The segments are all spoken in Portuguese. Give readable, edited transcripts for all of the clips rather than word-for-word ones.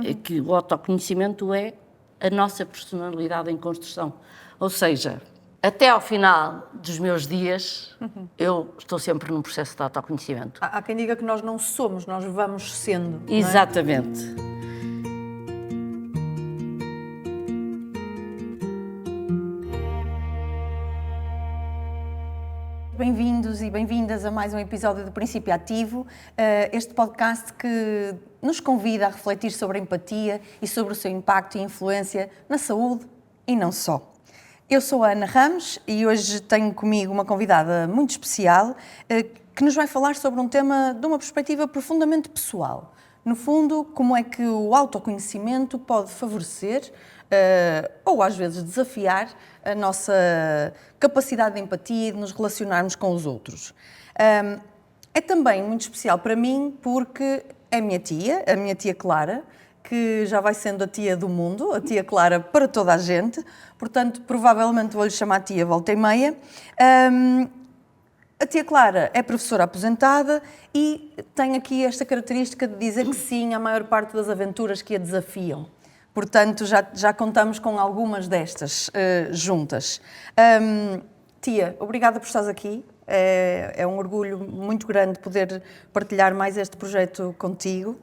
é que o autoconhecimento é a nossa personalidade em construção. Ou seja, até ao final dos meus dias, eu estou sempre num processo de autoconhecimento. Há quem diga que nós não somos, nós vamos sendo. Não é? Exatamente. Bem-vindos e bem-vindas a mais um episódio do Princípio Ativo, este podcast que nos convida a refletir sobre a empatia e sobre o seu impacto e influência na saúde e não só. Eu sou a Ana Ramos e hoje tenho comigo uma convidada muito especial que nos vai falar sobre um tema de uma perspectiva profundamente pessoal. No fundo, como é que o autoconhecimento pode favorecer ou às vezes desafiar a nossa capacidade de empatia e de nos relacionarmos com os outros. É também muito especial para mim porque é a minha tia Clara, que já vai sendo a tia do mundo, a tia Clara para toda a gente, portanto, provavelmente vou-lhe chamar tia volta e meia. A tia Clara é professora aposentada e tem aqui esta característica de dizer que sim à maior parte das aventuras que a desafiam. Portanto, já contamos com algumas destas juntas. Tia, obrigada por estares aqui. É um orgulho muito grande poder partilhar mais este projeto contigo.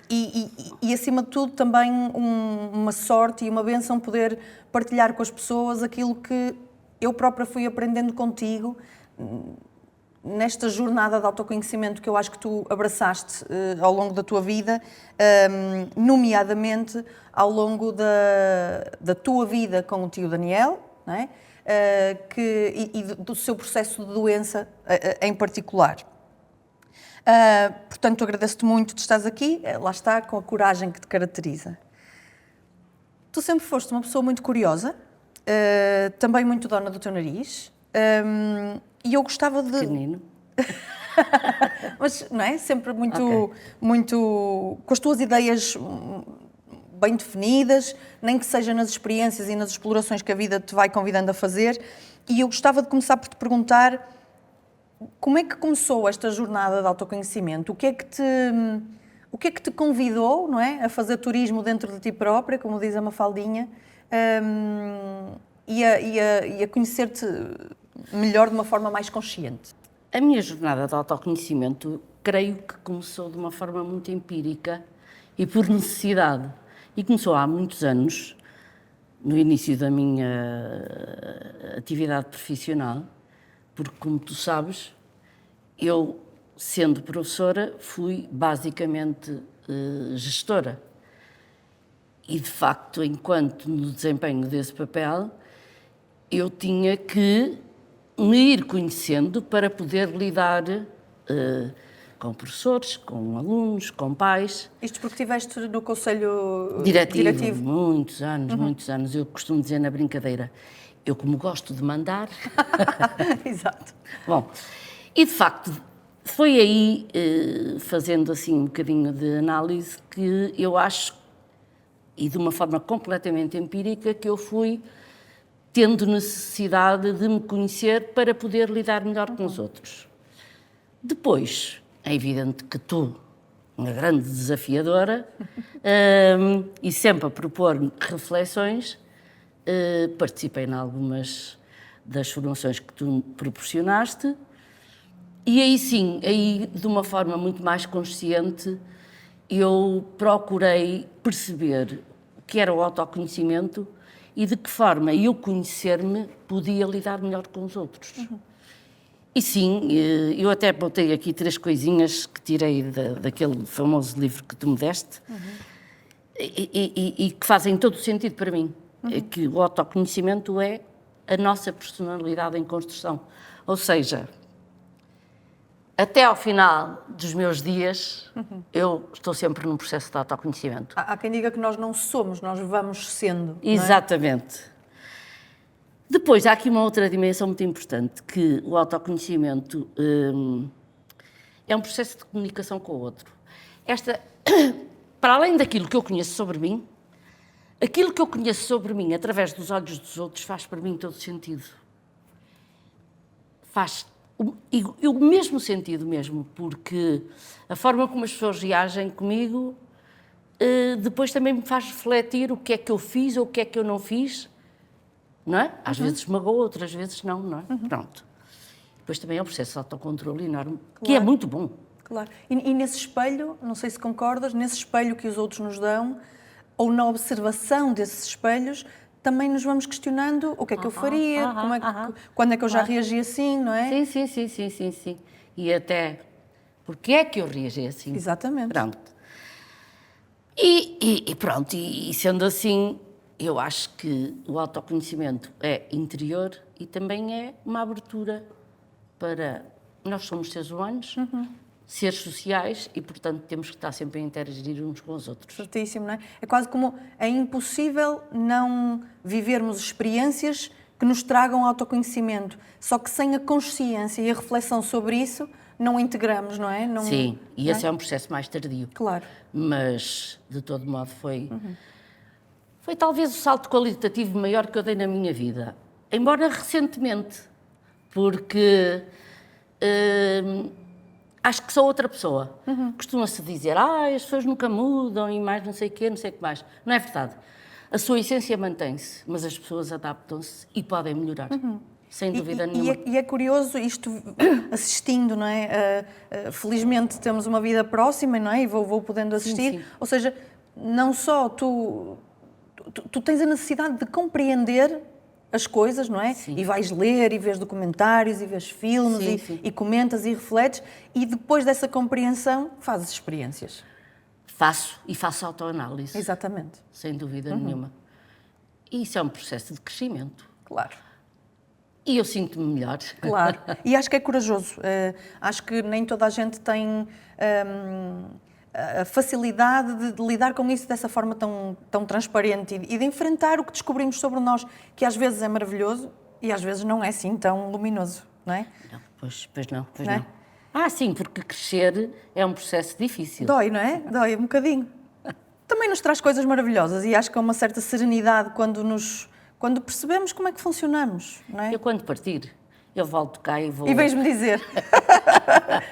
E acima de tudo, também uma sorte e uma bênção poder partilhar com as pessoas aquilo que eu própria fui aprendendo contigo nesta jornada de autoconhecimento que eu acho que tu abraçaste ao longo da tua vida, nomeadamente ao longo da tua vida com o tio Daniel, não é? E do seu processo de doença em particular. Portanto, agradeço-te muito de estares aqui, lá está, com a coragem que te caracteriza. Tu sempre foste uma pessoa muito curiosa, também muito dona do teu nariz, e eu gostava de... Pequenino. Mas, não é? Sempre muito com as tuas ideias bem definidas, nem que seja nas experiências e nas explorações que a vida te vai convidando a fazer. E eu gostava de começar por te perguntar como é que começou esta jornada de autoconhecimento? O que é que te convidou, não é, a fazer turismo dentro de ti própria, como diz a Mafaldinha, e a conhecer-te melhor de uma forma mais consciente? A minha jornada de autoconhecimento, creio que começou de uma forma muito empírica e por necessidade. E começou há muitos anos, no início da minha atividade profissional, porque, como tu sabes, eu, sendo professora, fui basicamente gestora. E, de facto, enquanto no desempenho desse papel, eu tinha que me ir conhecendo para poder lidar com professores, com alunos, com pais. Isto porque estiveste no Conselho Diretivo. Muitos anos. Eu costumo dizer na brincadeira, eu como gosto de mandar... Exato. Bom, e de facto, foi aí, fazendo assim um bocadinho de análise, que eu acho, e de uma forma completamente empírica, que eu fui tendo necessidade de me conhecer para poder lidar melhor com os outros. Depois, é evidente que tu, uma grande desafiadora, e sempre a propor reflexões, participei em algumas das formações que tu proporcionaste, e aí sim, aí de uma forma muito mais consciente, eu procurei perceber o que era o autoconhecimento e de que forma eu conhecer-me podia lidar melhor com os outros. E sim, eu até botei aqui 3 coisinhas que tirei daquele famoso livro que tu me deste, e que fazem todo o sentido para mim. É que o autoconhecimento é a nossa personalidade em construção. Ou seja, até ao final dos meus dias, eu estou sempre num processo de autoconhecimento. Há quem diga que nós não somos, nós vamos sendo. Exatamente. Não é? Depois, há aqui uma outra dimensão muito importante, que o autoconhecimento é um processo de comunicação com o outro. Para além daquilo que eu conheço sobre mim, aquilo que eu conheço sobre mim através dos olhos dos outros faz para mim todo sentido. Faz o mesmo sentido mesmo, porque a forma como as pessoas reagem comigo depois também me faz refletir o que é que eu fiz ou o que é que eu não fiz, não é? Às vezes magoa, outras vezes não, não é? Pronto. Depois também é um processo de autocontrole enorme, que é muito bom. Claro. E nesse espelho, não sei se concordas, nesse espelho que os outros nos dão, ou na observação desses espelhos, também nos vamos questionando o que é que eu faria, quando é que eu já reagi assim, não é? Sim. E até, porque é que eu reagi assim? Exatamente. Pronto. E pronto, e sendo assim, eu acho que o autoconhecimento é interior e também é uma abertura para... Nós somos seres humanos, seres sociais e, portanto, temos que estar sempre a interagir uns com os outros. Certíssimo, não é? É quase como é impossível não vivermos experiências que nos tragam autoconhecimento, só que sem a consciência e a reflexão sobre isso, não integramos, não é? Não, sim, e não esse é um processo mais tardio. Claro. Mas, de todo modo, foi talvez o salto qualitativo maior que eu dei na minha vida. Embora recentemente, porque acho que sou outra pessoa. Costuma-se dizer, as pessoas nunca mudam e mais não sei o quê, não sei o que mais. Não é verdade. A sua essência mantém-se, mas as pessoas adaptam-se e podem melhorar. Sem dúvida nenhuma. E é curioso isto, assistindo, não é? Felizmente temos uma vida próxima, não é? E vou podendo assistir. Sim. Ou seja, não só tu tens a necessidade de compreender as coisas, não é? Sim. E vais ler, e vês documentários, e vês filmes, Sim. E comentas e refletes, e depois dessa compreensão fazes experiências. Faço autoanálise. Exatamente. Sem dúvida nenhuma. E isso é um processo de crescimento. Claro. E eu sinto-me melhor. Claro. E acho que é corajoso. Acho que nem toda a gente tem a facilidade de lidar com isso dessa forma tão transparente e de enfrentar o que descobrimos sobre nós, que às vezes é maravilhoso e às vezes não é assim tão luminoso, não é? Não, pois não. Sim, porque crescer é um processo difícil. Dói, não é? Dói um bocadinho. Também nos traz coisas maravilhosas e acho que há uma certa serenidade quando percebemos como é que funcionamos, não é? Eu, quando partir, eu volto cá e vou... E vens-me dizer.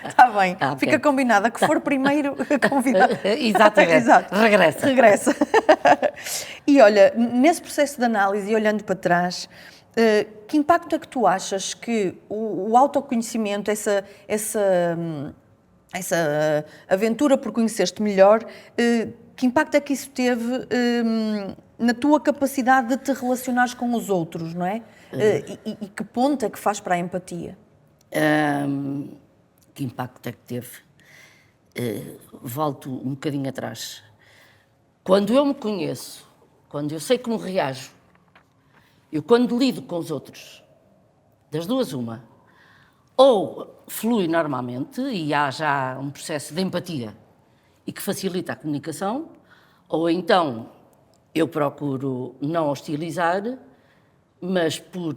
Está bem. Okay. Fica combinada que for primeiro convidado. Exatamente. Exato. Regressa. E olha, nesse processo de análise e olhando para trás, que impacto é que tu achas que o autoconhecimento, essa aventura por conhecer-te melhor, que impacto é que isso teve na tua capacidade de te relacionares com os outros, não é? E que ponto é que faz para a empatia? Que impacto é que teve? Volto um bocadinho atrás. Quando eu me conheço, quando eu sei como reajo, eu quando lido com os outros, das duas uma, ou flui normalmente e há já um processo de empatia e que facilita a comunicação, ou então eu procuro não hostilizar, mas por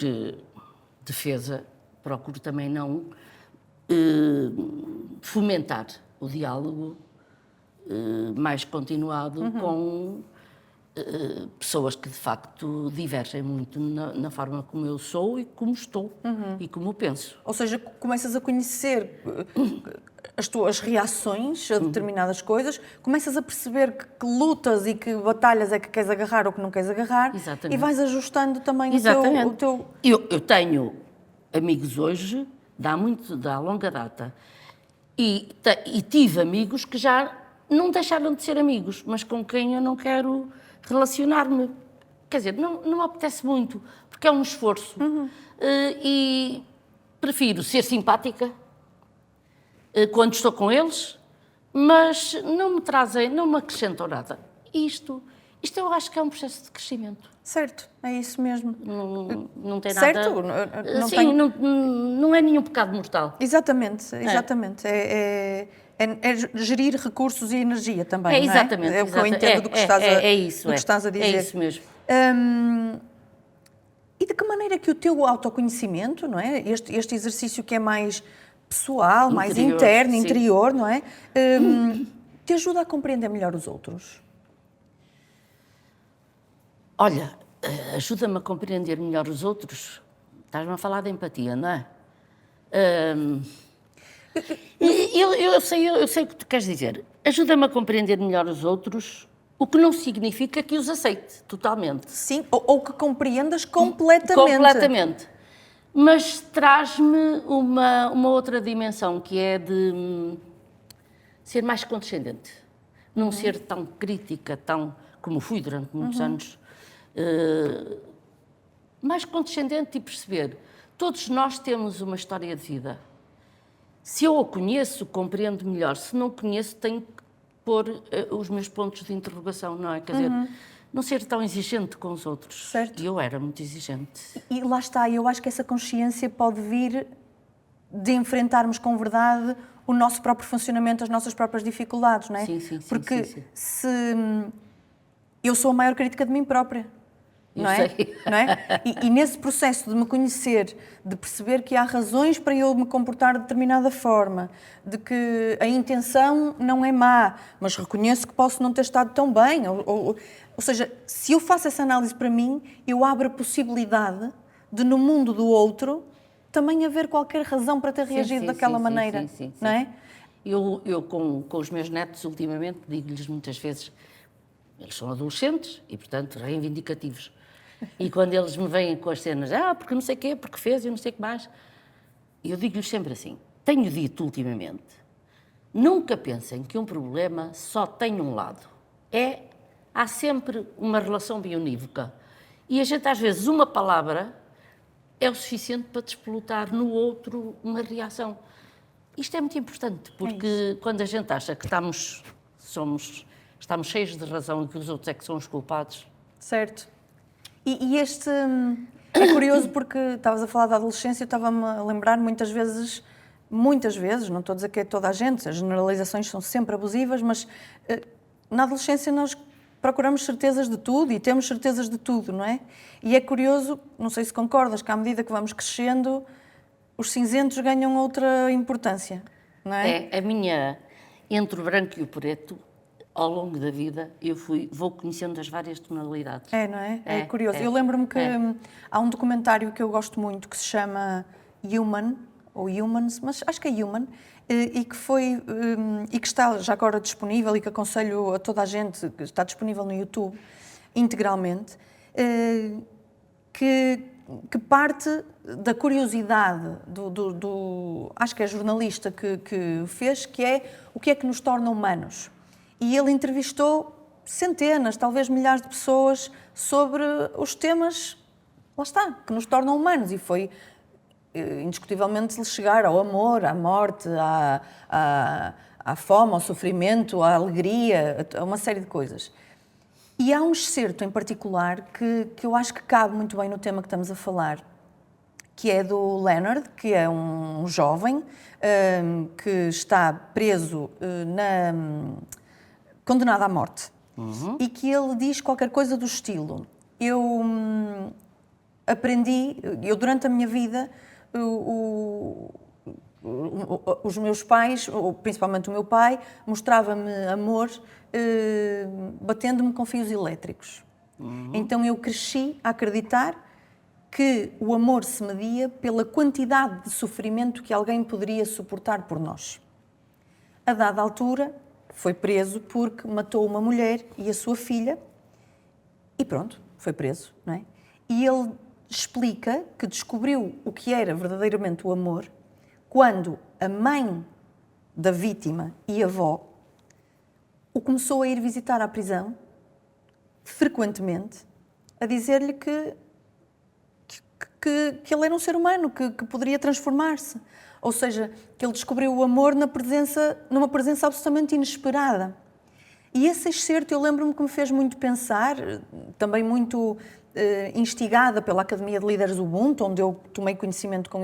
defesa procuro também não fomentar o diálogo mais continuado com pessoas que de facto divergem muito na forma como eu sou e como estou e como penso. Ou seja, começas a conhecer as tuas reações a determinadas coisas, começas a perceber que lutas e que batalhas é que queres agarrar ou que não queres agarrar. Exatamente. E vais ajustando também o teu... Eu tenho amigos hoje, da longa data, e tive amigos que já não deixaram de ser amigos, mas com quem eu não quero relacionar-me. Quer dizer, não me apetece muito, porque é um esforço. E prefiro ser simpática quando estou com eles, mas não me acrescentam nada. Isto eu acho que é um processo de crescimento. Certo, é isso mesmo. Não tem nada... Certo? Não é nenhum pecado mortal. Exatamente. É gerir recursos e energia também, exatamente, não é? É o que eu entendo do que estás a dizer. É isso mesmo. E de que maneira que o teu autoconhecimento, não é? Este exercício que é mais pessoal, mais interno, interior, não é? Te ajuda a compreender melhor os outros? Olha, ajuda-me a compreender melhor os outros. Estás-me a falar de empatia, não é? Eu sei o que tu queres dizer. Ajuda-me a compreender melhor os outros O que não significa que os aceite totalmente. Sim, ou que compreendas completamente. Completamente. Mas traz-me uma outra dimensão, que é de ser mais condescendente. Não ser tão crítica, tão como fui durante muitos anos. Mais condescendente e perceber. Todos nós temos uma história de vida. Se eu a conheço, compreendo melhor. Se não conheço, tenho que pôr os meus pontos de interrogação, não é? Quer dizer, não ser tão exigente com os outros. Certo. E eu era muito exigente. E lá está, eu acho que essa consciência pode vir de enfrentarmos com verdade o nosso próprio funcionamento, as nossas próprias dificuldades, não é? Sim. Porque se eu sou a maior crítica de mim própria, não é? Sei. Não é? E nesse processo de me conhecer, de perceber que há razões para eu me comportar de determinada forma, de que a intenção não é má, mas reconheço que posso não ter estado tão bem, ou seja, se eu faço essa análise para mim, eu abro a possibilidade de no mundo do outro também haver qualquer razão para ter reagido daquela maneira, não é? Eu com os meus netos, ultimamente, digo-lhes muitas vezes, eles são adolescentes e, portanto, reivindicativos. E quando eles me vêm com as cenas, porque não sei o quê, porque fez e não sei o que mais, eu digo-lhes sempre assim, tenho dito ultimamente, nunca pensem que um problema só tem um lado. Há sempre uma relação bionívoca. E a gente, às vezes, uma palavra é o suficiente para despolutar no outro uma reação. Isto é muito importante, porque quando a gente acha que estamos cheios de razão e que os outros é que são os culpados. Certo. E este é curioso porque estavas a falar da adolescência, eu estava-me a lembrar muitas vezes, não estou a dizer que é toda a gente, as generalizações são sempre abusivas, mas na adolescência nós procuramos certezas de tudo e temos certezas de tudo, não é? E é curioso, não sei se concordas, que à medida que vamos crescendo, os cinzentos ganham outra importância, não é? A minha, entre o branco e o preto, ao longo da vida, vou conhecendo as várias tonalidades. Não é? É curioso. Eu lembro-me que há um documentário que eu gosto muito que se chama Human, ou Humans, mas acho que é Human, e que está já agora disponível e que aconselho a toda a gente, que está disponível no YouTube, integralmente, que parte da curiosidade acho que é jornalista que fez, que é o que é que nos torna humanos. E ele entrevistou centenas, talvez milhares de pessoas sobre os temas, lá está, que nos tornam humanos. E foi indiscutivelmente chegar ao amor, à morte, à fome, ao sofrimento, à alegria, a uma série de coisas. E há um excerto em particular que eu acho que cabe muito bem no tema que estamos a falar, que é do Leonard, que é um jovem que está preso condenado à morte. E que ele diz qualquer coisa do estilo. Eu aprendi, durante a minha vida, os meus pais, principalmente o meu pai, mostrava-me amor batendo-me com fios elétricos. Então eu cresci a acreditar que o amor se media pela quantidade de sofrimento que alguém poderia suportar por nós. A dada altura, foi preso porque matou uma mulher e a sua filha e pronto, foi preso, não é? E ele explica que descobriu o que era verdadeiramente o amor quando a mãe da vítima e a avó o começou a ir visitar à prisão, frequentemente, a dizer-lhe que ele era um ser humano, que poderia transformar-se. Ou seja, que ele descobriu o amor numa presença absolutamente inesperada. E esse excerto eu lembro-me que me fez muito pensar, também muito instigada pela Academia de Líderes Ubuntu, onde eu tomei conhecimento com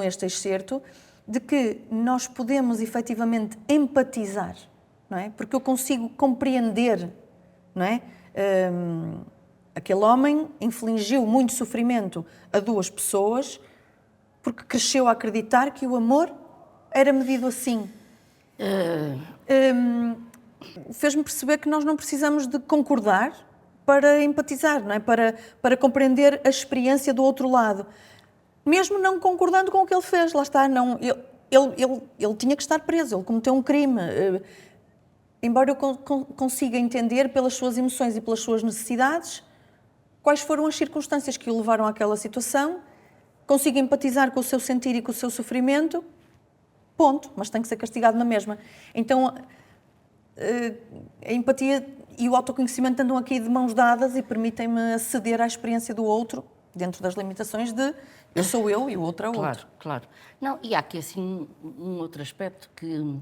este excerto, de que nós podemos efetivamente empatizar, não é? Porque eu consigo compreender, não é? Aquele homem infligiu muito sofrimento a duas pessoas porque cresceu a acreditar que o amor era medido assim. Fez-me perceber que nós não precisamos de concordar para empatizar, não é? Para compreender a experiência do outro lado. Mesmo não concordando com o que ele fez, lá está, não, ele tinha que estar preso, ele cometeu um crime. embora eu consiga entender pelas suas emoções e pelas suas necessidades quais foram as circunstâncias que o levaram àquela situação, consigo empatizar com o seu sentir e com o seu sofrimento, ponto, mas tem que ser castigado na mesma. Então, a empatia e o autoconhecimento andam aqui de mãos dadas e permitem-me aceder à experiência do outro, dentro das limitações de eu sou eu e o outro é o outro. Claro, claro. Não, e há aqui assim um outro aspecto que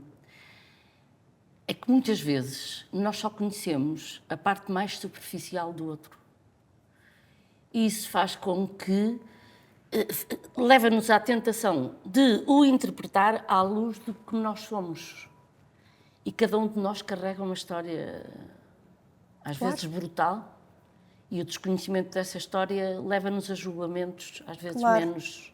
é que muitas vezes nós só conhecemos a parte mais superficial do outro. E isso faz com que leva-nos à tentação de o interpretar à luz do que nós somos. E cada um de nós carrega uma história, às vezes brutal, e o desconhecimento dessa história leva-nos a julgamentos, às vezes menos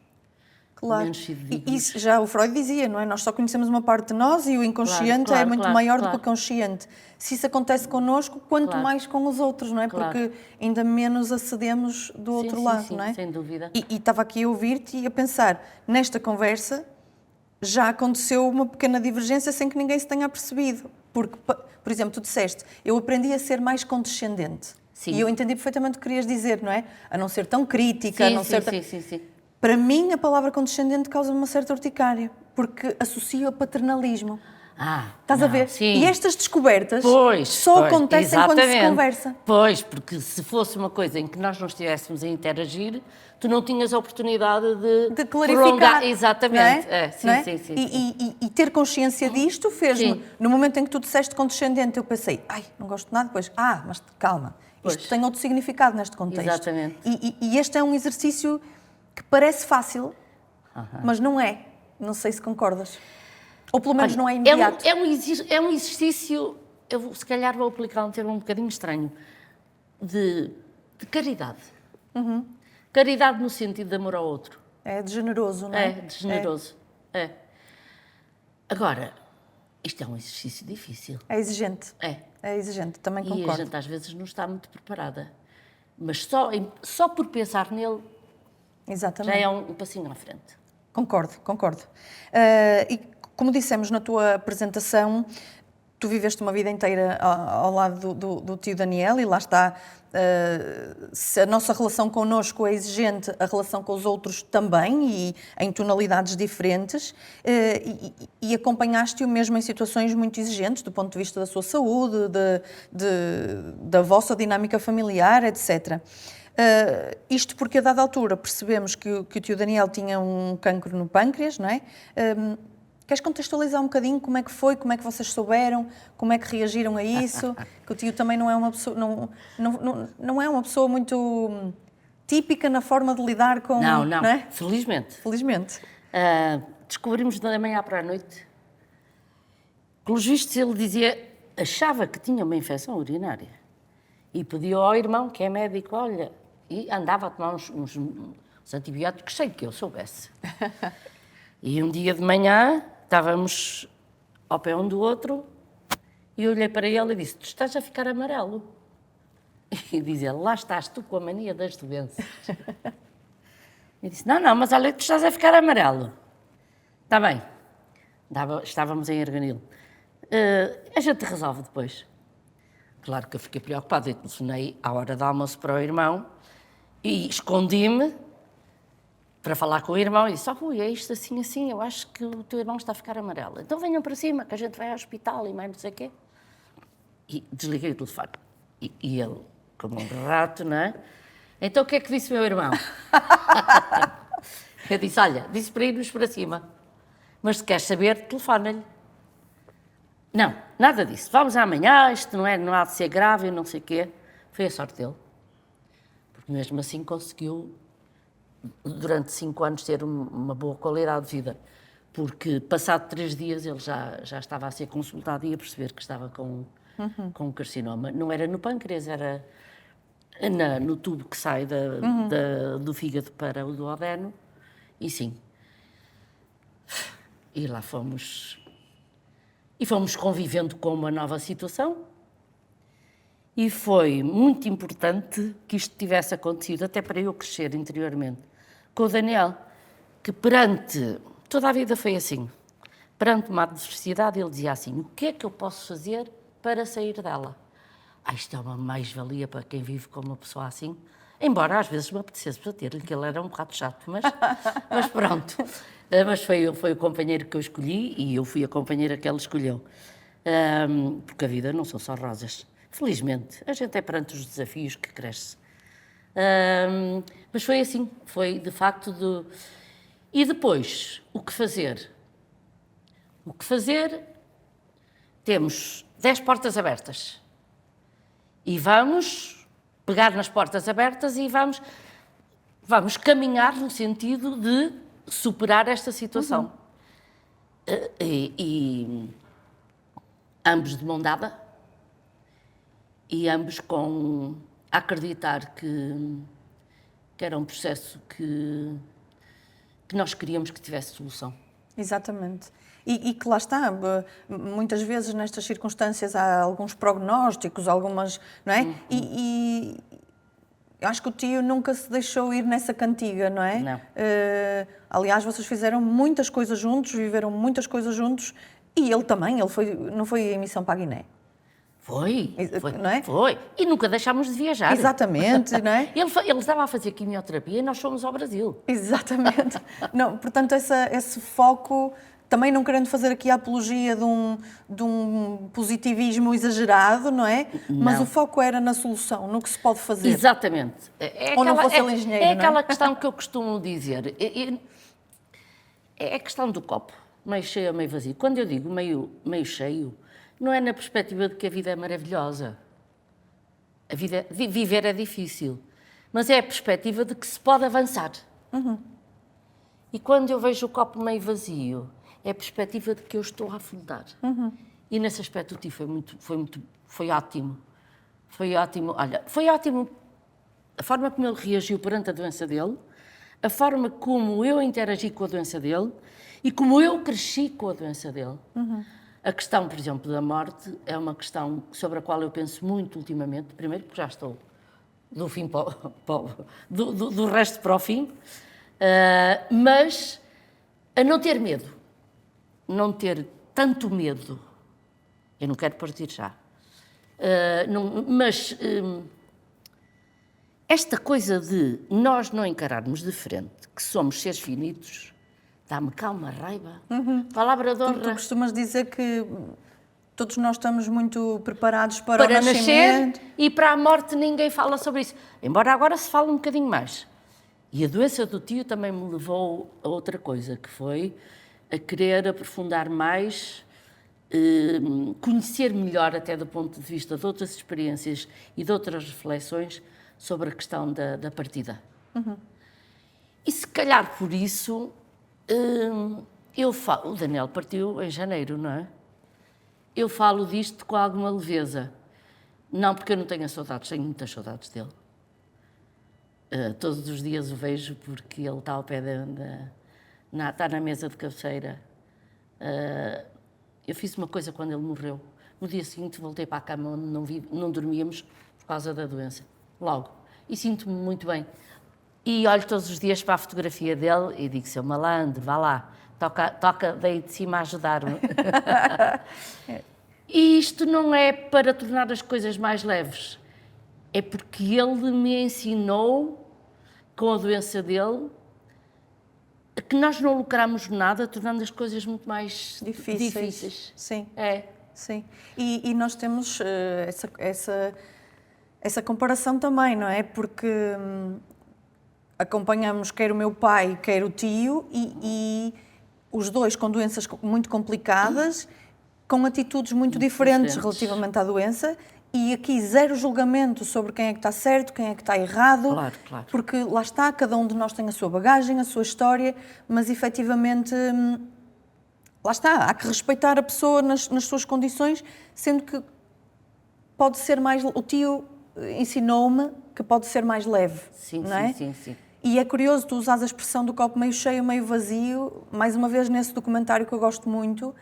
fidedignos. E isso já o Freud dizia, não é? Nós só conhecemos uma parte de nós e o inconsciente é muito maior do que o consciente. Se isso acontece connosco, quanto mais com os outros, não é? Porque ainda menos acedemos do outro lado, não é? Sem dúvida. E estava aqui a ouvir-te e a pensar, nesta conversa já aconteceu uma pequena divergência sem que ninguém se tenha percebido. Porque, por exemplo, tu disseste, eu aprendi a ser mais condescendente. Sim. E eu entendi perfeitamente o que querias dizer, não é? A não ser tão crítica, a não ser tão... Sim. Para mim, a palavra condescendente causa-me uma certa urticária, porque associo a paternalismo. Estás a ver? Sim. E estas descobertas só acontecem quando se conversa. Pois, porque se fosse uma coisa em que nós não estivéssemos a interagir, tu não tinhas a oportunidade de clarificar. Prolongar. Exatamente. Não é? Sim. E ter consciência disto fez-me, no momento em que tu disseste condescendente, eu pensei, não gosto de nada, depois, mas calma, isto tem outro significado neste contexto. Exatamente. E este é um exercício que parece fácil, mas não é. Não sei se concordas. Ou pelo menos não é imediato. É um exercício, eu se calhar vou aplicar um termo um bocadinho estranho, de caridade. Caridade no sentido de amor ao outro. É de generoso, não é? É, de generoso. É. Agora, isto é um exercício difícil. É exigente. É exigente, também concordo. E a gente às vezes não está muito preparada. Mas só por pensar nele, exatamente, já é um passinho à frente. Concordo. E como dissemos na tua apresentação, tu viveste uma vida inteira ao lado do tio Daniel e lá está, se a nossa relação connosco é exigente, a relação com os outros também e em tonalidades diferentes, e acompanhaste-o mesmo em situações muito exigentes do ponto de vista da sua saúde, da vossa dinâmica familiar, etc. Isto porque a dada altura percebemos que o tio Daniel tinha um cancro no pâncreas, não é? Queres contextualizar um bocadinho como é que foi, como é que vocês souberam, como é que reagiram a isso? Que o tio também não é uma pessoa, não é uma pessoa muito típica na forma de lidar com... Não é? Felizmente. Descobrimos da manhã para a noite. Pelos vistos ele achava que tinha uma infecção urinária e pediu ao irmão, que é médico, olha, e andava a tomar uns antibióticos sem que eu soubesse. E um dia de manhã estávamos ao pé um do outro e eu olhei para ele e disse, tu estás a ficar amarelo. E diz ele, lá estás tu com a mania das doenças. Eu disse, não, mas olha que tu estás a ficar amarelo. Está bem. Estávamos em Arganil. A gente resolve depois. Claro que eu fiquei preocupada e telefonei à hora do almoço para o irmão e escondi-me para falar com o irmão e disse, é isto assim, eu acho que o teu irmão está a ficar amarelo. Então venham para cima, que a gente vai ao hospital e mais não sei o quê. E desliguei o telefone. E ele, como um rato, não é? Então o que é que disse o meu irmão? Eu disse, olha, disse para irmos para cima. Mas se queres saber, telefona-lhe. Não, nada disso. Vamos amanhã, isto não há de ser grave e não sei o quê. Foi a sorte dele. Porque mesmo assim conseguiu, durante 5 anos, ter uma boa qualidade de vida. Porque, passado 3 dias, ele já estava a ser consultado e a perceber que estava com um carcinoma. Não era no pâncreas, era no tubo que sai do fígado para o duodeno. E sim. E lá fomos. E fomos convivendo com uma nova situação. E foi muito importante que isto tivesse acontecido, até para eu crescer interiormente. Com o Daniel, que perante... Toda a vida foi assim. Perante uma adversidade, ele dizia assim, o que é que eu posso fazer para sair dela. Isto é uma mais-valia para quem vive com uma pessoa assim, embora às vezes me apetecesse bater-lhe, que ele era um bocado chato, mas pronto. Mas foi o companheiro que eu escolhi e eu fui a companheira que ele escolheu. Porque a vida não são só rosas. Felizmente, a gente é perante os desafios que cresce. Mas foi assim, foi de facto de... E depois, o que fazer? O que fazer? Temos 10 portas abertas. E vamos pegar nas portas abertas e vamos caminhar no sentido de superar esta situação. E ambos de mão dada e ambos a acreditar que era um processo que nós queríamos que tivesse solução. Exatamente. E que lá está, muitas vezes nestas circunstâncias há alguns prognósticos, algumas, não é? E eu acho que o tio nunca se deixou ir nessa cantiga, não é? Não. Aliás, vocês fizeram muitas coisas juntos, viveram muitas coisas juntos, e ele também, não foi em missão para a Guiné? Foi, não é? Foi. E nunca deixámos de viajar. Exatamente, não é? Ele estava a fazer quimioterapia e nós fomos ao Brasil. Exatamente. Não, portanto, esse foco, também não querendo fazer aqui a apologia de um positivismo exagerado, não é? Não. Mas o foco era na solução, no que se pode fazer. Exatamente. Ou não fosse ele engenheiro, não é? Aquela questão que eu costumo dizer. É a questão do copo, meio cheio ou meio vazio. Quando eu digo meio cheio, não é na perspectiva de que a vida é maravilhosa. Viver é difícil. Mas é a perspectiva de que se pode avançar. E quando eu vejo o copo meio vazio, é a perspectiva de que eu estou a afundar. E nesse aspecto o tio foi ótimo. Foi ótimo. Olha, foi ótimo a forma como ele reagiu perante a doença dele, a forma como eu interagi com a doença dele e como eu cresci com a doença dele. A questão, por exemplo, da morte é uma questão sobre a qual eu penso muito ultimamente. Primeiro, porque já estou do fim do resto para o fim, mas a não ter medo, não ter tanto medo. Eu não quero partir já. Mas esta coisa de nós não encararmos de frente que somos seres finitos, dá-me cá uma raiva. Palavra de honra. Tu costumas dizer que todos nós estamos muito preparados para o nascer nascimento. E para a morte ninguém fala sobre isso. Embora agora se fale um bocadinho mais. E a doença do tio também me levou a outra coisa, que foi a querer aprofundar mais, conhecer melhor, até do ponto de vista de outras experiências e de outras reflexões sobre a questão da partida. E se calhar por isso... o Daniel partiu em janeiro, não é? Eu falo disto com alguma leveza. Não porque eu não tenha saudades, tenho muitas saudades dele. Todos os dias o vejo porque ele está ao pé está na mesa de cabeceira. Eu fiz uma coisa quando ele morreu. No dia seguinte voltei para a cama onde não dormíamos por causa da doença. Logo. E sinto-me muito bem. E olho todos os dias para a fotografia dele e digo, seu malandro, vá lá, toca daí de cima a ajudar-me. E isto não é para tornar as coisas mais leves, é porque ele me ensinou, com a doença dele, que nós não lucramos nada, tornando as coisas muito mais difíceis. Sim. É. Sim. E nós temos essa comparação também, não é? Porque... acompanhamos quer o meu pai, quer o tio, e os dois com doenças muito complicadas, com atitudes muito diferentes relativamente à doença, e aqui zero julgamento sobre quem é que está certo, quem é que está errado, Claro. Porque lá está, cada um de nós tem a sua bagagem, a sua história, mas efetivamente, lá está, há que respeitar a pessoa nas suas condições, sendo que pode ser mais... O tio ensinou-me que pode ser mais leve, não é? Sim. E é curioso, tu usas a expressão do copo meio cheio, meio vazio. Mais uma vez, nesse documentário que eu gosto muito,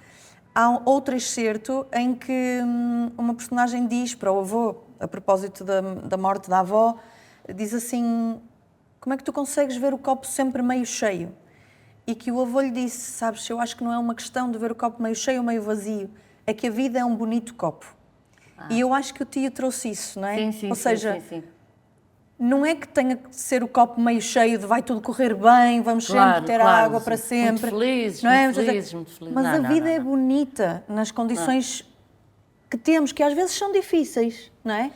há outro excerto em que uma personagem diz para o avô, a propósito da morte da avó, diz assim, como é que tu consegues ver o copo sempre meio cheio? E que o avô lhe disse, sabes, eu acho que não é uma questão de ver o copo meio cheio ou meio vazio, é que a vida é um bonito copo. E eu acho que o tio trouxe isso, não é? Sim, sim, Ou sim, seja, sim, sim. não é que tenha que ser o copo meio cheio de vai tudo correr bem, vamos Claro, sempre ter claro. água para sempre. Muito felizes, não é? muito felizes, muito felizes. Mas Não, a não, vida não, é não. bonita nas condições que temos, que às vezes são difíceis, não é?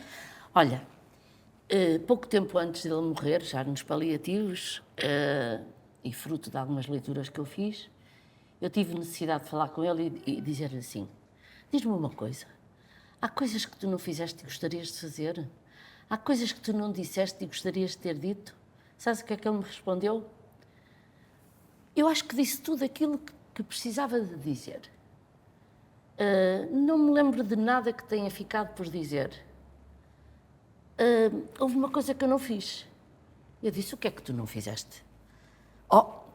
Olha, pouco tempo antes dele morrer, já nos paliativos, e fruto de algumas leituras que eu fiz, eu tive necessidade de falar com ele e dizer-lhe assim: diz-me uma coisa, há coisas que tu não fizeste e gostarias de fazer? Há coisas que tu não disseste e gostarias de ter dito? Sabes o que é que ele me respondeu? Eu acho que disse tudo aquilo que precisava de dizer. Não me lembro de nada que tenha ficado por dizer. Houve uma coisa que eu não fiz. Eu disse: o que é que tu não fizeste?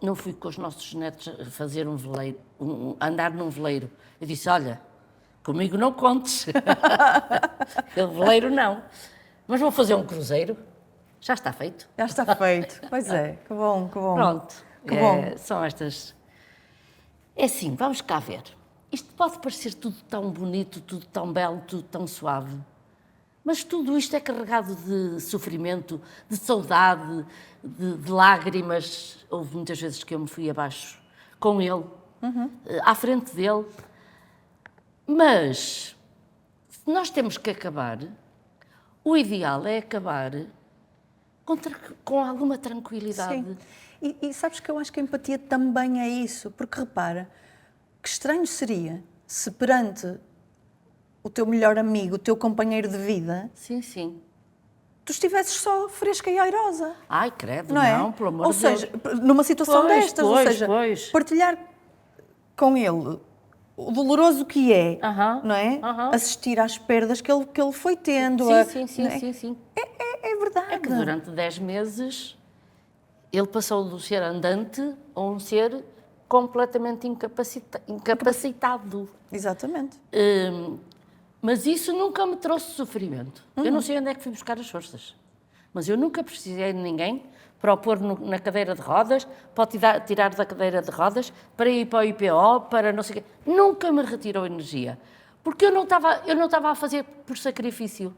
Não fui com os nossos netos fazer um veleiro, andar num veleiro. Eu disse: olha, comigo não contes. Aquele veleiro não. Mas vou fazer um cruzeiro. Já está feito. Já está feito. Pois é, que bom, que bom. Pronto. Que bom. São estas... É assim, vamos cá ver. Isto pode parecer tudo tão bonito, tudo tão belo, tudo tão suave. Mas tudo isto é carregado de sofrimento, de saudade, de lágrimas. Houve muitas vezes que eu me fui abaixo com ele, à frente dele. Mas, se nós temos que acabar, o ideal é acabar com alguma tranquilidade. Sim. E sabes que eu acho que a empatia também é isso, porque repara, que estranho seria se perante o teu melhor amigo, o teu companheiro de vida, Sim, sim. tu estivesses só fresca e airosa. Ai, credo, Não é? não, pelo amor Ou de Deus. seja, numa situação Pois, destas, pois, ou seja, pois. partilhar com ele o doloroso que é, Aham, não é? aham. Assistir às perdas que ele foi tendo. Sim, sim, não é? sim, sim. É verdade. É que durante 10 meses ele passou de ser andante a um ser completamente incapacitado. Exatamente. Mas isso nunca me trouxe sofrimento. Eu não sei onde é que fui buscar as forças. Mas eu nunca precisei de ninguém para o pôr na cadeira de rodas, para o tirar da cadeira de rodas, para ir para o IPO, para não sei o quê. Nunca me retirou energia. Porque eu não estava a fazer por sacrifício.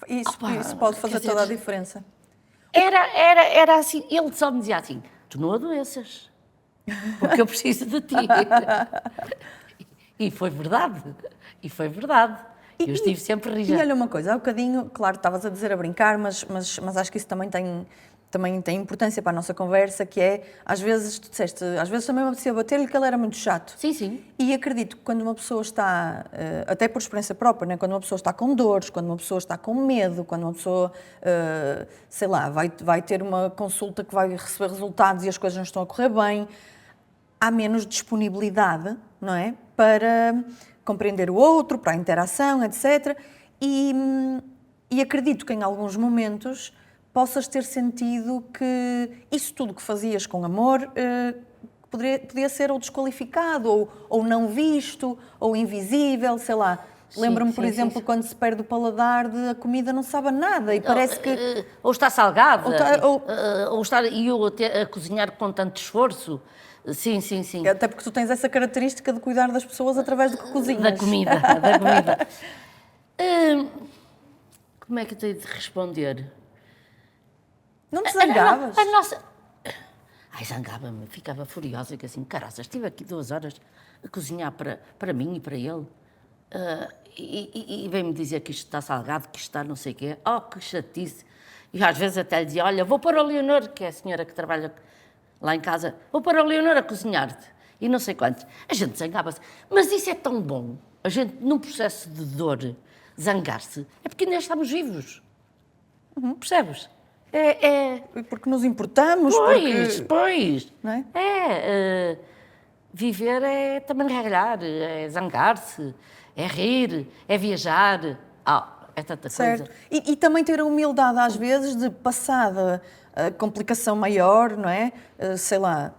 Isso pode fazer quer dizer, toda a diferença. Era assim, ele só me dizia assim: tu não adoeças, porque eu preciso de ti. E foi verdade, Eu estive sempre E rija. olha uma coisa, há bocadinho, claro, estavas a dizer a brincar, mas acho que isso também tem importância para a nossa conversa, que é, às vezes, tu disseste, às vezes também me apetecia bater-lhe que ele era muito chato. Sim, sim. E acredito que quando uma pessoa está, até por experiência própria, né? Quando uma pessoa está com dores, quando uma pessoa está com medo, quando uma pessoa, sei lá, vai ter uma consulta que vai receber resultados e as coisas não estão a correr bem, há menos disponibilidade, não é? Para compreender o outro, para a interação, etc. E acredito que em alguns momentos possas ter sentido que isso tudo que fazias com amor podia ser ou desqualificado, ou não visto, ou invisível, sei lá. Lembro-me, por exemplo, quando se perde o paladar a comida não sabe a nada e parece que... Ou está salgada, ou ou e eu a cozinhar com tanto esforço. Sim, sim, sim. Até porque tu tens essa característica de cuidar das pessoas através do que cozinhas. Da comida. Como é que eu tenho de responder? Não te zangavas? A nossa... Ai, zangava-me, ficava furiosa, que assim, caraças, estive aqui 2 horas a cozinhar para mim e para ele. E vem-me dizer que isto está salgado, que isto está não sei o quê. Oh, que chatice. E às vezes até lhe dizia: olha, vou pôr a Leonor, que é a senhora que trabalha lá em casa, vou pôr a Leonor a cozinhar-te. E não sei quantos. A gente zangava-se. Mas isso é tão bom. A gente, num processo de dor, zangar-se, é porque ainda estamos vivos. Percebes? Porque nos importamos, Pois. não é? Viver é também regar, é zangar-se, é rir, é viajar. É tanta Certo. coisa. E também ter a humildade, às vezes, de passada a complicação maior, não é? Sei lá,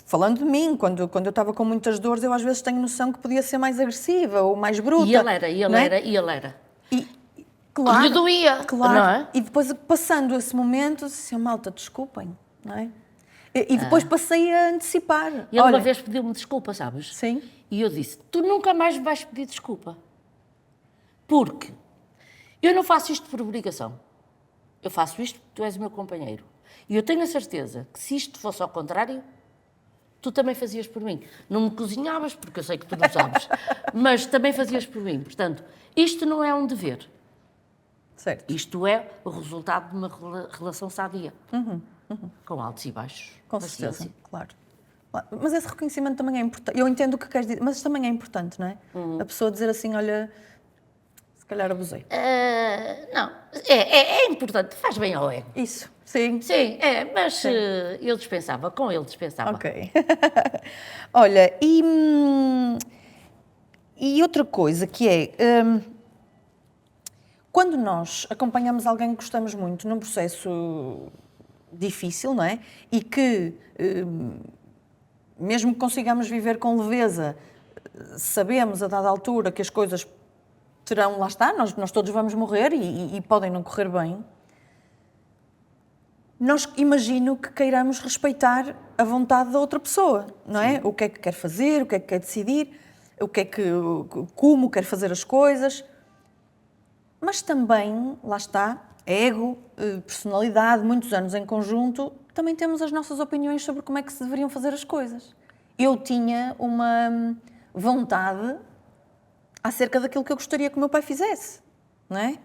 falando de mim, quando eu estava com muitas dores, eu às vezes tenho noção que podia ser mais agressiva ou mais bruta. E ele era. Claro, lhe doía, claro. não é? E depois, passando esse momento, assim, malta, desculpem, não é? E depois passei a antecipar. E ele uma vez pediu-me desculpa, sabes? Sim. E eu disse, tu nunca mais me vais pedir desculpa. Porque eu não faço isto por obrigação. Eu faço isto porque tu és o meu companheiro. E eu tenho a certeza que se isto fosse ao contrário, tu também fazias por mim. Não me cozinhavas, porque eu sei que tu não sabes, mas também fazias por mim. Portanto, isto não é um dever. Certo. Isto é o resultado de uma relação sadia. Com altos e baixos. Com certeza, claro. Mas esse reconhecimento também é importante. Eu entendo o que queres dizer, mas também é importante, não é? A pessoa dizer assim, olha, se calhar abusei. Não, é importante, faz bem ao ego. Isso, sim. Sim, mas eu dispensava, com ele dispensava. Ok. Olha, e outra coisa que é, quando nós acompanhamos alguém que gostamos muito num processo difícil, não é? E que, mesmo que consigamos viver com leveza, sabemos a dada altura que as coisas terão, lá está, nós todos vamos morrer e podem não correr bem. Nós imagino que queiramos respeitar a vontade da outra pessoa, não é? O que é que quer fazer, o que é que quer decidir, como quer fazer as coisas. Mas também, lá está, ego, personalidade, muitos anos em conjunto, também temos as nossas opiniões sobre como é que se deveriam fazer as coisas. Eu tinha uma vontade acerca daquilo que eu gostaria que o meu pai fizesse, não é?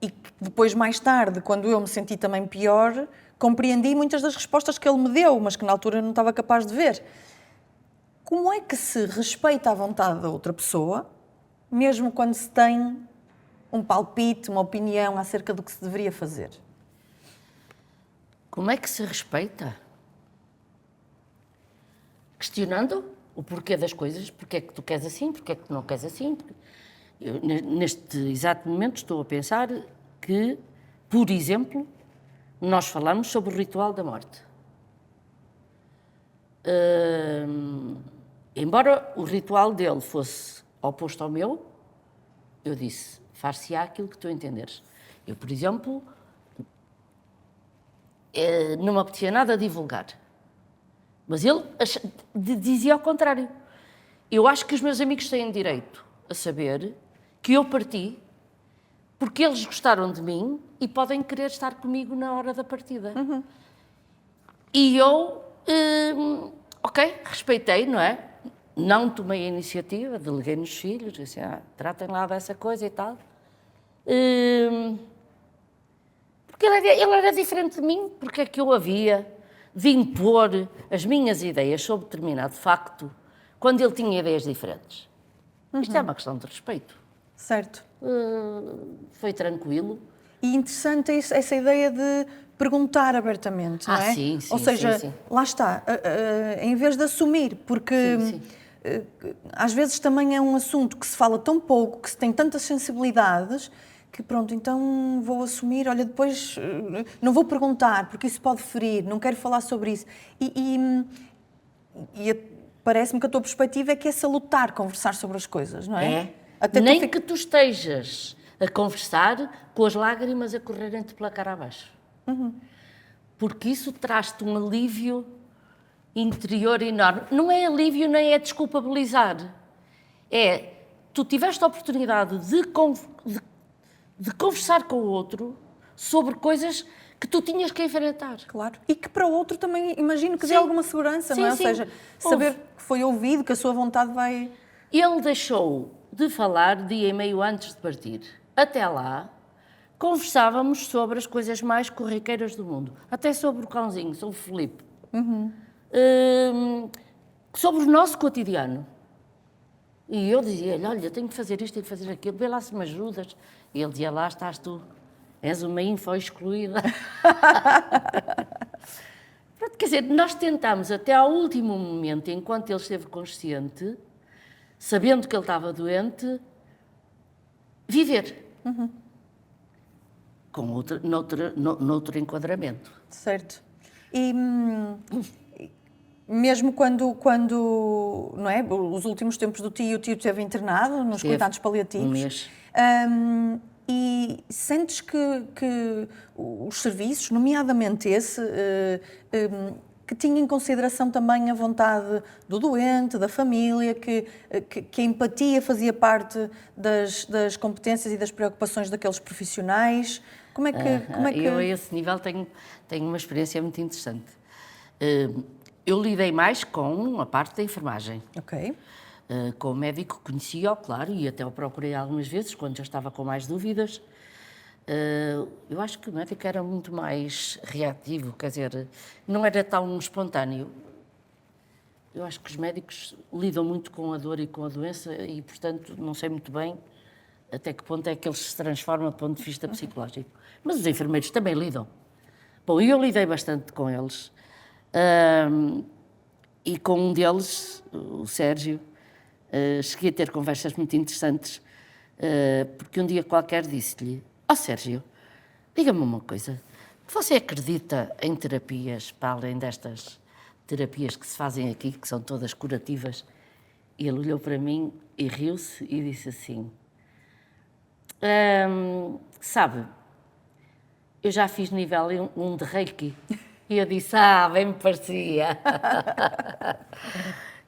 E depois, mais tarde, quando eu me senti também pior, compreendi muitas das respostas que ele me deu, mas que na altura eu não estava capaz de ver. Como é que se respeita a vontade da outra pessoa, mesmo quando se tem um palpite, uma opinião acerca do que se deveria fazer? Como é que se respeita? Questionando o porquê das coisas, porque é que tu queres assim, porque é que tu não queres assim. Eu, neste exato momento, estou a pensar que, por exemplo, nós falamos sobre o ritual da morte. Embora o ritual dele fosse oposto ao meu, eu disse, far-se-á aquilo que tu entenderes. Eu, por exemplo, não me apetecia nada divulgar. Mas ele dizia ao contrário. Eu acho que os meus amigos têm direito a saber que eu parti porque eles gostaram de mim e podem querer estar comigo na hora da partida. E eu, ok, respeitei, não é? Não tomei a iniciativa, deleguei nos filhos, disse, tratem lá dessa coisa e tal. Porque ele era diferente de mim, porque é que eu havia de impor as minhas ideias sobre determinado facto quando ele tinha ideias diferentes. Isto é uma questão de respeito. Certo. Foi tranquilo. E interessante essa ideia de perguntar abertamente, não é? Sim. Ou seja, sim. Lá está, em vez de assumir, porque Sim. Às vezes também é um assunto que se fala tão pouco, que se tem tantas sensibilidades, que pronto, então vou assumir, olha, depois não vou perguntar, porque isso pode ferir, não quero falar sobre isso. Parece-me que a tua perspectiva é que é salutar conversar sobre as coisas, não é? Nem que tu estejas a conversar com as lágrimas a correrem-te pela cara abaixo. Porque isso traz-te um alívio interior enorme. Não é alívio nem é desculpabilizar. Tu tiveste a oportunidade de conversar com o outro sobre coisas que tu tinhas que enfrentar. Claro. E que para o outro também, imagino que dê alguma segurança, não é? Ou seja, saber que foi ouvido, que a sua vontade vai... Ele deixou de falar dia e meio antes de partir. Até lá, conversávamos sobre as coisas mais corriqueiras do mundo. Até sobre o cãozinho, sobre o Filipe. Sobre o nosso cotidiano. E eu dizia-lhe, olha, tenho que fazer isto, tenho que fazer aquilo, vê lá se me ajudas. E ele dizia, lá estás tu, és uma info excluída. Quer dizer, nós tentámos até ao último momento, enquanto ele esteve consciente, sabendo que ele estava doente, viver. Com noutro enquadramento. Certo. E mesmo quando não é, os últimos tempos do tio, o tio esteve internado nos cuidados paliativos. Um mês. E sentes que os serviços, nomeadamente esse, que tinha em consideração também a vontade do doente, da família, que a empatia fazia parte das competências e das preocupações daqueles profissionais? Como é que... Eu, a esse nível, tenho uma experiência muito interessante. Eu lidei mais com a parte da enfermagem. Ok. Com o médico conhecia-o, claro, e até o procurei algumas vezes, quando já estava com mais dúvidas. Eu acho que o médico era muito mais reativo, quer dizer, não era tão espontâneo. Eu acho que os médicos lidam muito com a dor e com a doença e, portanto, não sei muito bem até que ponto é que eles se transformam do ponto de vista psicológico. Mas os enfermeiros também lidam. Bom, eu lidei bastante com eles. E com um deles, o Sérgio, cheguei a ter conversas muito interessantes, porque um dia qualquer disse-lhe: Sérgio, diga-me uma coisa, você acredita em terapias, para além destas terapias que se fazem aqui, que são todas curativas? E ele olhou para mim e riu-se e disse assim: sabe, eu já fiz nível 1 de Reiki. E eu disse: bem me parecia.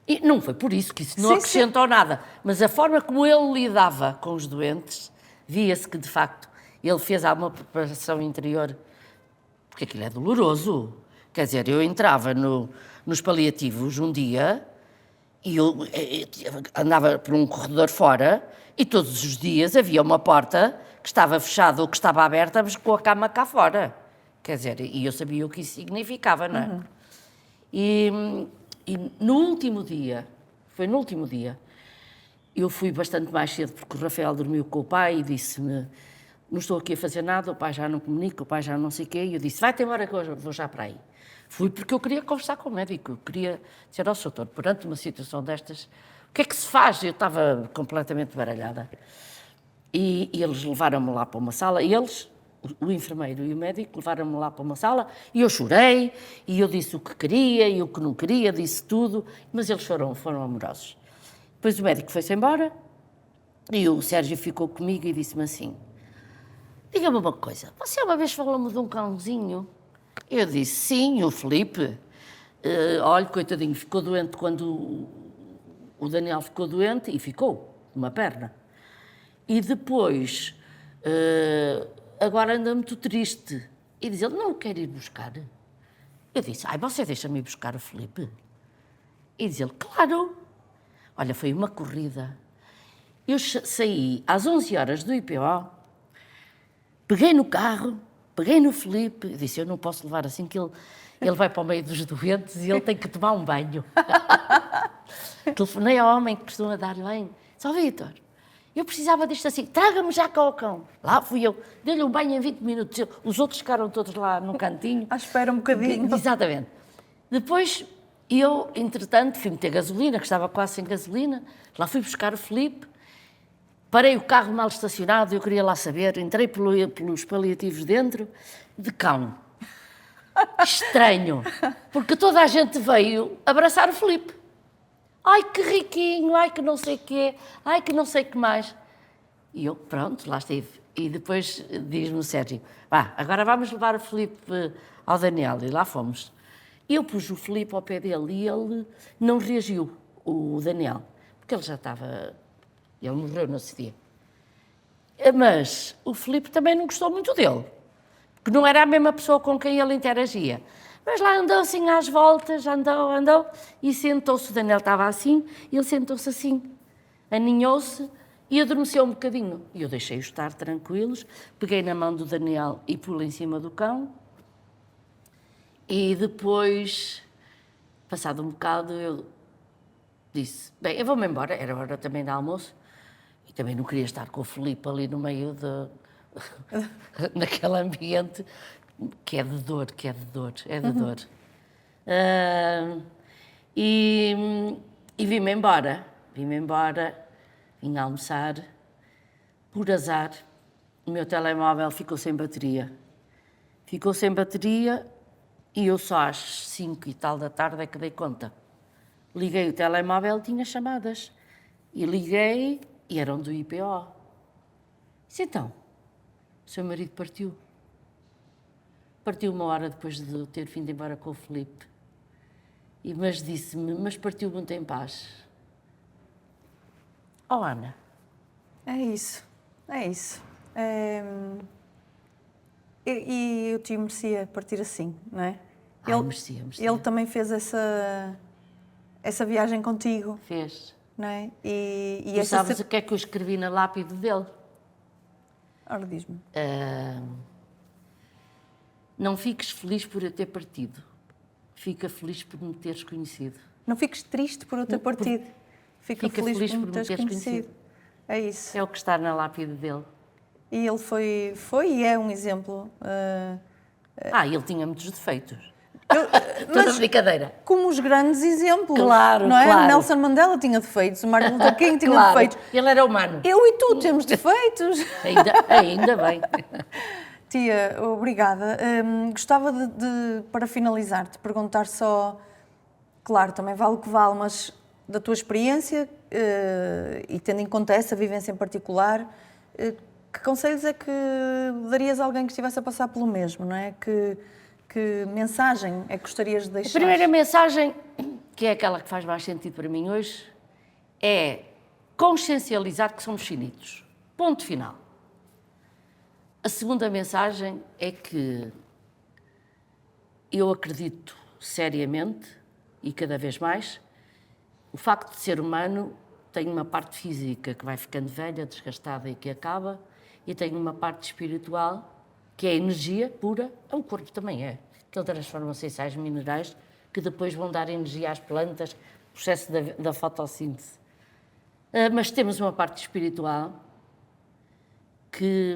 E não foi por isso, que isso não acrescentou nada. Mas a forma como ele lidava com os doentes, via-se que, de facto, ele fez alguma preparação interior, porque aquilo é doloroso. Quer dizer, eu entrava nos paliativos um dia e eu andava por um corredor fora e todos os dias havia uma porta que estava fechada ou que estava aberta, mas com a cama cá fora. Quer dizer, e eu sabia o que isso significava, não é? Uhum. E no último dia, eu fui bastante mais cedo, porque o Rafael dormiu com o pai e disse-me: não estou aqui a fazer nada, o pai já não comunica, o pai já não sei o quê. E eu disse: vai-te embora que eu vou já para aí. Fui porque eu queria conversar com o médico, eu queria dizer ao doutor, perante uma situação destas, o que é que se faz? Eu estava completamente baralhada. E eles levaram-me lá para uma sala, o enfermeiro e o médico levaram-me lá para uma sala e eu chorei, e eu disse o que queria e o que não queria, disse tudo, mas eles foram amorosos. Depois o médico foi-se embora e o Sérgio ficou comigo e disse-me assim: diga-me uma coisa, você uma vez falou-me de um cãozinho? Eu disse: sim, o Felipe. Olha, coitadinho, ficou doente quando o Daniel ficou doente, e ficou, uma perna. E depois... agora anda muito triste. E diz ele: não o quer ir buscar? Eu disse: você deixa-me ir buscar o Felipe? E diz ele: claro. Olha, foi uma corrida. Eu saí às 11 horas do IPO, peguei no carro, peguei no Felipe, e disse: eu não posso levar assim, que ele vai para o meio dos doentes e ele tem que tomar um banho. Telefonei ao homem que costuma dar-lhe banho. Disse: Vítor, eu precisava disto assim, traga-me já cá ao cão. Lá fui eu, dei-lhe um banho em 20 minutos, os outros ficaram todos lá no cantinho. À espera um bocadinho. Exatamente. Depois, eu, entretanto, fui meter gasolina, que estava quase sem gasolina, lá fui buscar o Felipe, parei o carro mal estacionado, eu queria lá saber, entrei pelos paliativos dentro, de cão. Estranho, porque toda a gente veio abraçar o Felipe. Ai, que riquinho, ai, que não sei o quê, ai, que não sei o que mais. E eu, pronto, lá estive. E depois diz-me o Sérgio: agora vamos levar o Felipe ao Daniel. E lá fomos. Eu pus o Felipe ao pé dele e ele não reagiu, o Daniel, porque ele já estava... Ele morreu nesse dia. Mas o Felipe também não gostou muito dele, porque não era a mesma pessoa com quem ele interagia. Mas lá andou assim às voltas, andou, e sentou-se, o Daniel estava assim, e ele sentou-se assim, aninhou-se e adormeceu um bocadinho. E eu deixei-os estar tranquilos, peguei na mão do Daniel e pulei em cima do cão, e depois, passado um bocado, eu disse: bem, eu vou-me embora, era hora também de almoço, e também não queria estar com o Felipe ali no meio naquele ambiente, que é de dor. E vim-me embora, vim almoçar. Por azar, o meu telemóvel ficou sem bateria. E eu só às 5 e tal da tarde é que dei conta. Liguei o telemóvel e tinha chamadas. E liguei e eram do IPO. Disse: então, seu marido partiu. Partiu 1 hora depois de eu ter vindo embora com o Filipe. Mas disse-me, mas partiu muito em paz. Oh, Ana. É isso. E o tio merecia partir assim, não é? Merecia. Ele também fez essa viagem contigo. Fez. Não é? E tu sabes o que é que eu escrevi na lápide dele? Ora, diz-me. Não fiques feliz por eu ter partido. Fica feliz por me teres conhecido. Não fiques triste por eu ter partido. Fica feliz por me teres conhecido. É isso. É o que está na lápide dele. E ele foi e é um exemplo. Ele tinha muitos defeitos. Toda brincadeira. Como os grandes exemplos. Claro, não é? claro. Nelson Mandela tinha defeitos, o Martin Luther King tinha Claro. defeitos. Ele era humano. Eu e tu temos defeitos. Ainda bem. Tia, obrigada. Gostava para finalizar, de perguntar só, claro, também vale o que vale, mas da tua experiência e tendo em conta essa vivência em particular, que conselhos é que darias a alguém que estivesse a passar pelo mesmo, não é? Que mensagem é que gostarias de deixar? A primeira mensagem, que é aquela que faz mais sentido para mim hoje, é consciencializar que somos finitos. Ponto final. A segunda mensagem é que eu acredito seriamente, e cada vez mais, o facto de ser humano tem uma parte física que vai ficando velha, desgastada e que acaba, e tem uma parte espiritual, que é a energia pura, o corpo também é, que ele transforma-se em sais minerais que depois vão dar energia às plantas, processo da fotossíntese. Mas temos uma parte espiritual que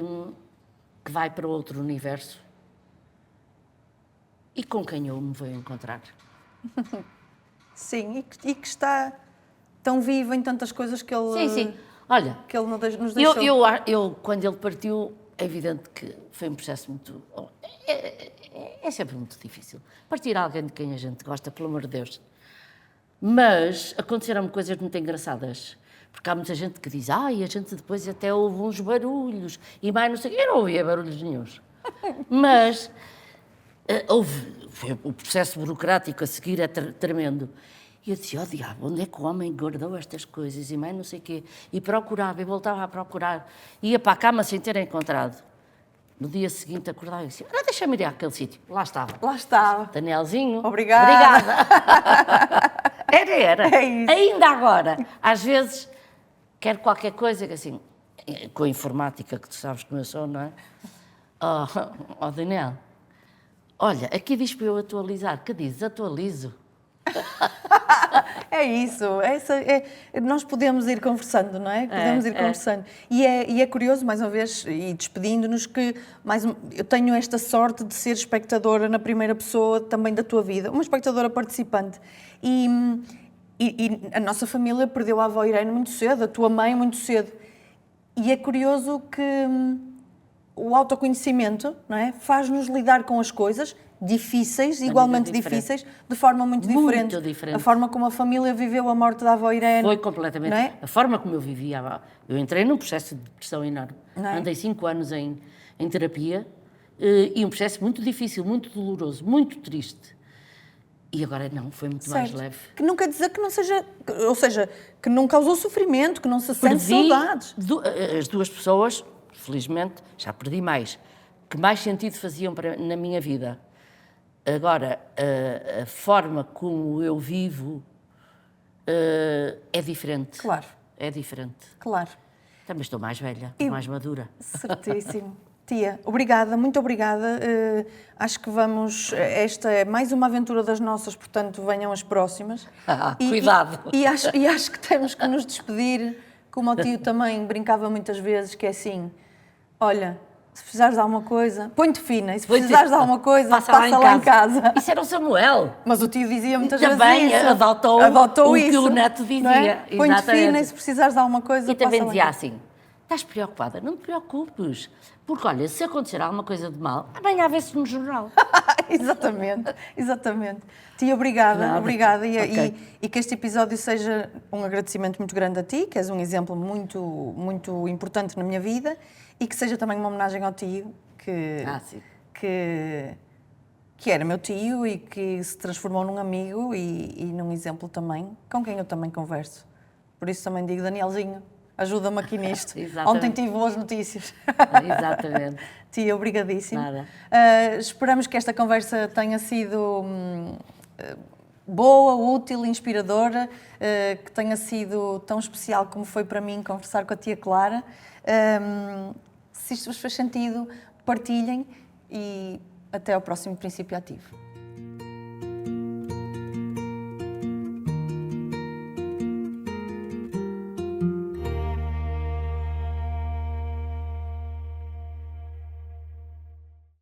vai para outro universo e com quem eu me vou encontrar. Sim, e que está tão vivo em tantas coisas que ele... Sim. Olha, que ele nos deixou. Eu, quando ele partiu, é evidente que foi um processo muito... É sempre muito difícil. Partir alguém de quem a gente gosta, pelo amor de Deus. Mas aconteceram-me coisas muito engraçadas. Porque há muita gente que diz, a gente depois até ouve uns barulhos, e mais não sei o quê. Eu não ouvia barulhos nenhuns. Mas foi o processo burocrático a seguir é tremendo. E eu dizia, diabo, onde é que o homem guardou estas coisas? E mais não sei o quê. E procurava, e voltava a procurar. Ia para a cama sem ter encontrado. No dia seguinte acordava e disse, deixa-me ir àquele sítio. Lá estava. Lá estava. Danielzinho. Obrigada. Era. É isso. Ainda agora. Às vezes, quero qualquer coisa que assim, com a informática, que tu sabes como eu sou, não é? Oh, Daniel, olha, aqui diz para eu atualizar. Que dizes? Atualizo. É isso, nós podemos ir conversando, não é? Podemos ir conversando. E é curioso, mais uma vez, e despedindo-nos, que eu tenho esta sorte de ser espectadora na primeira pessoa também da tua vida, uma espectadora participante. E a nossa família perdeu a avó Irene muito cedo, a tua mãe muito cedo. E é curioso que o autoconhecimento, não é? Faz-nos lidar com as coisas difíceis, igualmente difíceis, de forma muito diferente. A forma como a família viveu a morte da avó Irene. Foi completamente. Não é? A forma como eu vivia. Eu entrei num processo de depressão enorme. Andei 5 anos em terapia e um processo muito difícil, muito doloroso, muito triste. E agora não, foi muito mais leve. Que não quer dizer que não seja... Ou seja, que não causou sofrimento, que não se sente saudades. As duas pessoas, felizmente, já perdi mais, que mais sentido faziam na minha vida. Agora, a forma como eu vivo é diferente. Claro. É diferente. Claro. Também estou mais velha, estou mais madura. Certíssimo. Tia, obrigada, muito obrigada. Acho que esta é mais uma aventura das nossas, portanto, venham as próximas. Cuidado! E acho que temos que nos despedir, como o tio também brincava muitas vezes, que é assim, olha... Se precisares de alguma coisa, põe-te fina. E se precisares de alguma coisa, passa lá em casa. Isso era o Samuel. Mas o tio dizia muitas vezes isso. Também adotou isso, que o neto dizia. Põe-te fina e se precisares de alguma coisa, e também dizia assim, Estás preocupada? Não te preocupes. Porque, olha, se acontecer alguma coisa de mal, amanhã vê-se no jornal. Exatamente. Tia, obrigada. Nada. Obrigada. Ok. E que este episódio seja um agradecimento muito grande a ti, que és um exemplo muito importante na minha vida, e que seja também uma homenagem ao tio, Sim. que era meu tio e que se transformou num amigo e num exemplo também, com quem eu também converso. Por isso também digo, Danielzinho, ajuda-me aqui nisto. Exatamente. Ontem tive boas notícias. Exatamente. Tia, obrigadíssimo. Nada. Esperamos que esta conversa tenha sido boa, útil, inspiradora, que tenha sido tão especial como foi para mim conversar com a tia Clara. Se isto vos fez sentido, partilhem e até ao próximo Princípio Ativo.